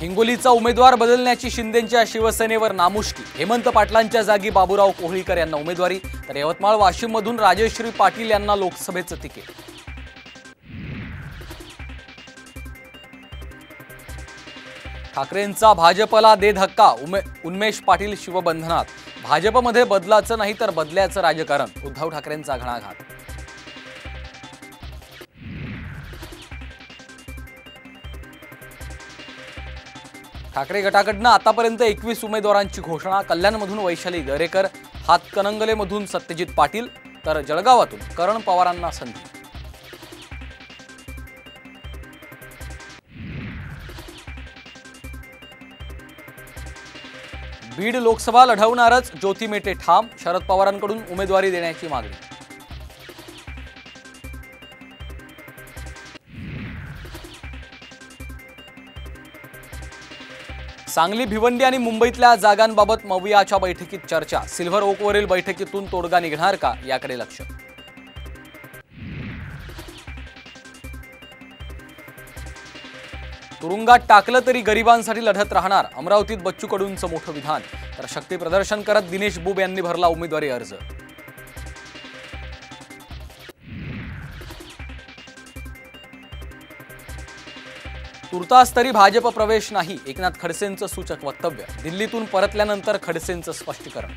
हिंगोलीचा उमेदवार बदलण्याची शिंदेंच्या शिवसेनेवर नामुष्की। हेमंत पाटलांच्या जागी बाबूराव कोहळीकर यांना उमेदवारी, तर यवतमाळ वाशिम मधून राजेश्री पाटील यांना लोकसभेचं तिकीट। ठाकरेंचा भाजपला दे धक्का, उन्मेष पाटील शिवबंधनात। भाजपमध्ये बदलाचं नाही तर बदल्याचं राजकारण, उद्धव ठाकरेंचा घणाघात। ठाकरे गटाकडनं आतापर्यंत 21 उमेदवारांची घोषणा। कल्याणमधून वैशाली दरेकर, हातकणंगलेमधून सत्यजित पाटील, तर जळगावातून करण पवारांना संधी। बीड लोकसभा लढवणारच, ज्योती मेटे ठाम। शरद पवारांकडून उमेदवारी देण्याची मागणी। सांगली, भिवंडी आणि मुंबईतल्या जागांबाबत मवियाच्या बैठकीत चर्चा। सिल्व्हर ओकवरील बैठकीतून तोडगा निघणार का, याकडे लक्ष। तुरुंगात टाकलं तरी गरिबांसाठी लढत राहणार, अमरावतीत बच्चू कडूंचं मोठं विधान। तर शक्ती प्रदर्शन करत दिनेश बुब यांनी भरला उमेदवारी अर्ज। तुर्तास तरी भाजप प्रवेश नाही, एकनाथ खडसेंचं सूचक वक्तव्य। दिल्लीतून परतल्यानंतर खडसेंचं स्पष्टीकरण।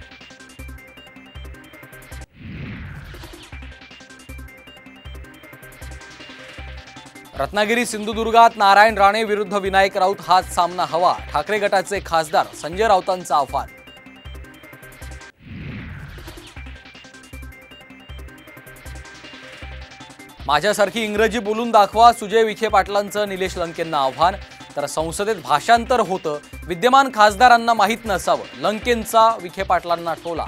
रत्नागिरी, सिंधुदुर्गात नारायण राणे विरुद्ध विनायक राऊत हाच सामना हवा। ठाकरे गटाचे खासदार संजय राऊतांचं आव्हान। माझ्यासारखी इंग्रजी बोलून दाखवा, सुजय विखे पाटलांचं निलेश लंकेंना आव्हान। तर संसदेत भाषांतर होतं, विद्यमान खासदारांना माहीत नसावं, लंकेंचा विखे पाटलांना टोला।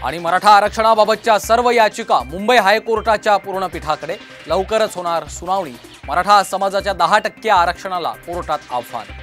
आणि मराठा आरक्षणाबाबतच्या सर्व याचिका मुंबई हायकोर्टाच्या पूर्णपीठाकडे, लवकरच होणार सुनावणी। मराठा समाजाच्या 10% आरक्षणाला कोर्टात आव्हान।